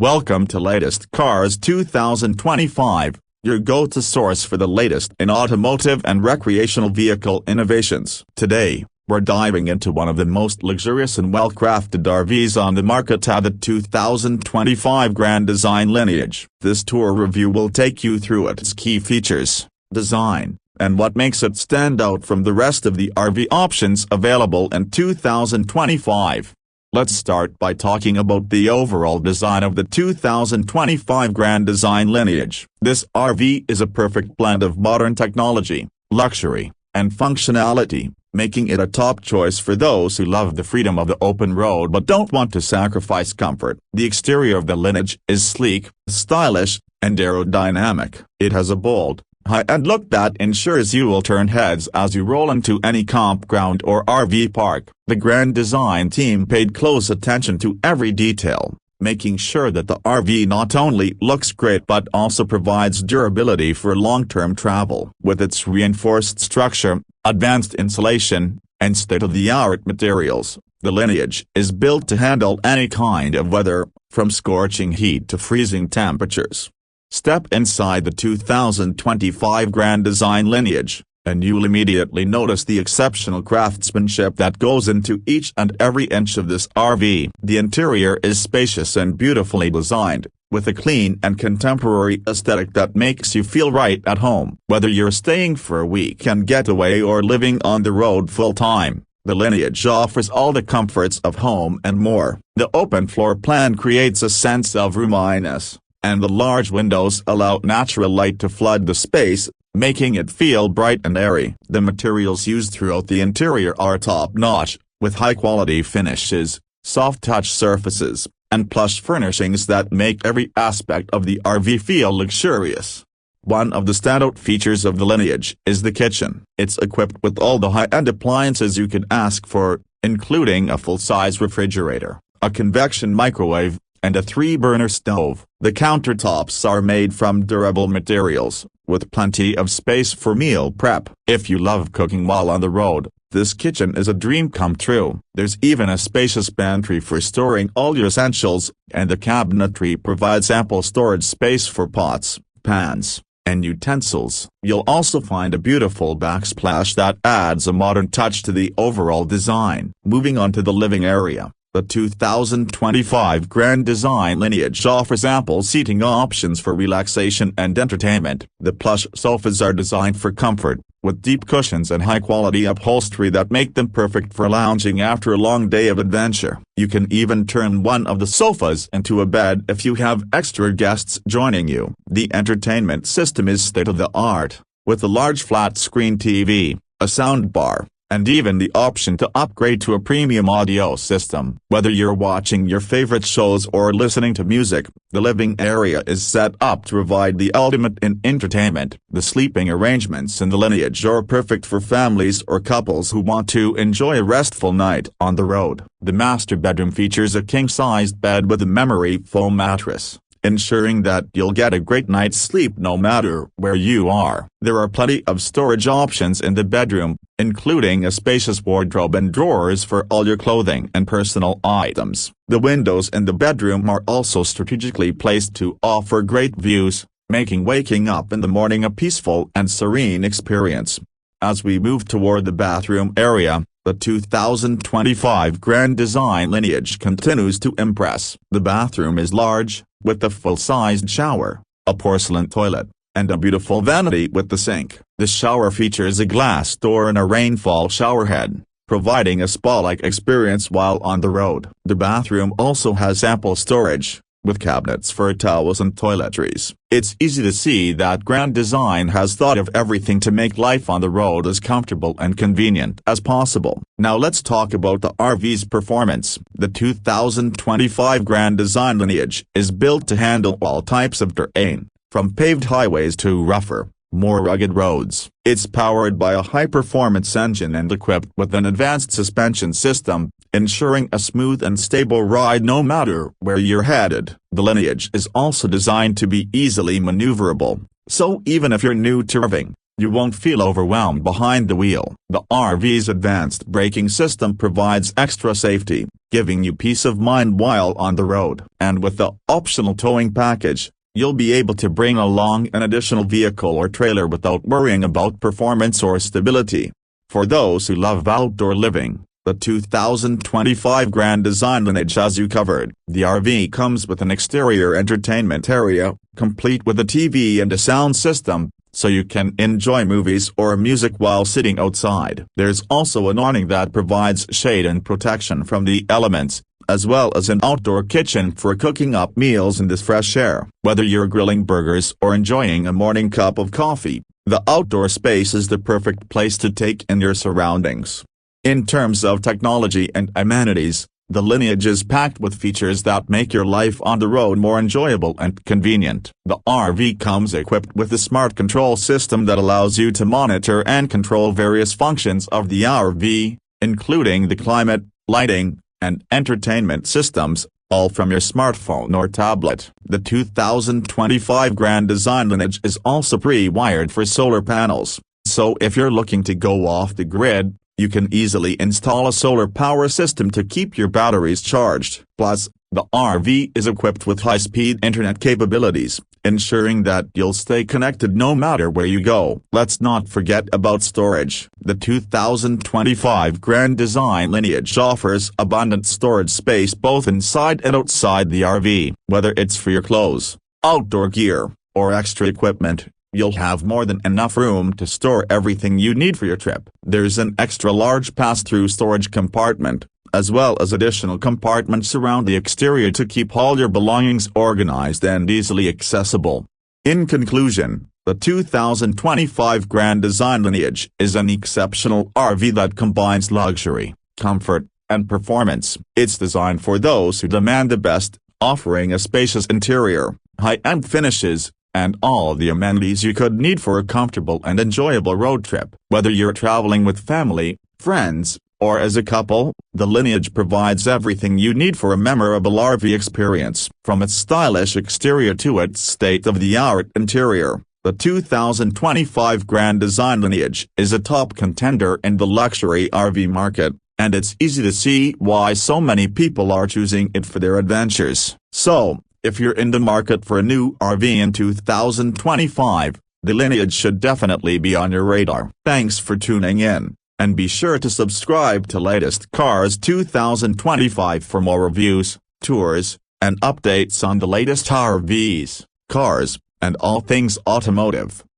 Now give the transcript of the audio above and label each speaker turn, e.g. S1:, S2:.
S1: Welcome to Latest Cars 2025, your go-to source for the latest in automotive and recreational vehicle innovations. Today, we're diving into one of the most luxurious and well-crafted RVs on the market, the 2025 Grand Design Lineage. This tour review will take you through its key features, design, and what makes it stand out from the rest of the RV options available in 2025. Let's start by talking about the overall design of the 2025 Grand Design Lineage. This RV is a perfect blend of modern technology, luxury, and functionality, making it a top choice for those who love the freedom of the open road but don't want to sacrifice comfort. The exterior of the Lineage is sleek, stylish, and aerodynamic. It has a bold, high-end look that ensures you will turn heads as you roll into any campground or RV park. The Grand Design team paid close attention to every detail, making sure that the RV not only looks great but also provides durability for long-term travel. With its reinforced structure, advanced insulation, and state-of-the-art materials, the Lineage is built to handle any kind of weather, from scorching heat to freezing temperatures. Step inside the 2025 Grand Design Lineage, and you'll immediately notice the exceptional craftsmanship that goes into each and every inch of this RV. The interior is spacious and beautifully designed, with a clean and contemporary aesthetic that makes you feel right at home. Whether you're staying for a weekend getaway or living on the road full-time, the Lineage offers all the comforts of home and more. The open floor plan creates a sense of roominess, and the large windows allow natural light to flood the space, making it feel bright and airy. The materials used throughout the interior are top-notch, with high-quality finishes, soft-touch surfaces, and plush furnishings that make every aspect of the RV feel luxurious. One of the standout features of the Lineage is the kitchen. It's equipped with all the high-end appliances you could ask for, including a full-size refrigerator, a convection microwave, and a 3-burner stove. The countertops are made from durable materials, with plenty of space for meal prep. If you love cooking while on the road, this kitchen is a dream come true. There's even a spacious pantry for storing all your essentials, and the cabinetry provides ample storage space for pots, pans, and utensils. You'll also find a beautiful backsplash that adds a modern touch to the overall design. Moving on to the living area. The 2025 Grand Design Lineage offers ample seating options for relaxation and entertainment. The plush sofas are designed for comfort, with deep cushions and high-quality upholstery that make them perfect for lounging after a long day of adventure. You can even turn one of the sofas into a bed if you have extra guests joining you. The entertainment system is state-of-the-art, with a large flat-screen TV, a soundbar, and even the option to upgrade to a premium audio system. Whether you're watching your favorite shows or listening to music, the living area is set up to provide the ultimate in entertainment. The sleeping arrangements in the Lineage are perfect for families or couples who want to enjoy a restful night on the road. The master bedroom features a king-sized bed with a memory foam mattress, ensuring that you'll get a great night's sleep no matter where you are. There are plenty of storage options in the bedroom, including a spacious wardrobe and drawers for all your clothing and personal items. The windows in the bedroom are also strategically placed to offer great views, making waking up in the morning a peaceful and serene experience. As we move toward the bathroom area, the 2025 Grand Design Lineage continues to impress. The bathroom is large, with a full-sized shower, a porcelain toilet, and a beautiful vanity with the sink. The shower features a glass door and a rainfall showerhead, providing a spa-like experience while on the road. The bathroom also has ample storage, with cabinets for towels and toiletries. It's easy to see that Grand Design has thought of everything to make life on the road as comfortable and convenient as possible. Now let's talk about the RV's performance. The 2025 Grand Design Lineage is built to handle all types of terrain, from paved highways to rougher, more rugged roads. It's powered by a high-performance engine and equipped with an advanced suspension system, ensuring a smooth and stable ride no matter where you're headed. The Lineage is also designed to be easily maneuverable, so even if you're new to RVing, you won't feel overwhelmed behind the wheel. The RV's advanced braking system provides extra safety, giving you peace of mind while on the road. And with the optional towing package, you'll be able to bring along an additional vehicle or trailer without worrying about performance or stability. For those who love outdoor living, the 2025 Grand Design Lineage has you covered. The RV comes with an exterior entertainment area, complete with a TV and a sound system, so you can enjoy movies or music while sitting outside. There's also an awning that provides shade and protection from the elements, as well as an outdoor kitchen for cooking up meals in the fresh air. Whether you're grilling burgers or enjoying a morning cup of coffee, the outdoor space is the perfect place to take in your surroundings. In terms of technology and amenities, the Lineage is packed with features that make your life on the road more enjoyable and convenient. The RV comes equipped with a smart control system that allows you to monitor and control various functions of the RV, including the climate, lighting, and entertainment systems, all from your smartphone or tablet. The 2025 Grand Design Lineage is also pre-wired for solar panels, so if you're looking to go off the grid, you can easily install a solar power system to keep your batteries charged. Plus, the RV is equipped with high-speed internet capabilities, ensuring that you'll stay connected no matter where you go. Let's not forget about storage. The 2025 Grand Design Lineage offers abundant storage space both inside and outside the RV. Whether it's for your clothes, outdoor gear, or extra equipment, you'll have more than enough room to store everything you need for your trip. There's an extra large pass-through storage compartment, as well as additional compartments around the exterior to keep all your belongings organized and easily accessible. In conclusion, the 2025 Grand Design Lineage is an exceptional RV that combines luxury, comfort, and performance. It's designed for those who demand the best, offering a spacious interior, high-end finishes, and all the amenities you could need for a comfortable and enjoyable road trip. Whether you're traveling with family, friends, or as a couple, the Lineage provides everything you need for a memorable RV experience. From its stylish exterior to its state-of-the-art interior, the 2025 Grand Design Lineage is a top contender in the luxury RV market, and it's easy to see why so many people are choosing it for their adventures. So, if you're in the market for a new RV in 2025, the Lineage should definitely be on your radar. Thanks for tuning in, and be sure to subscribe to latest Cars 2025 for more reviews, tours, and updates on the latest RVs, cars, and all things automotive.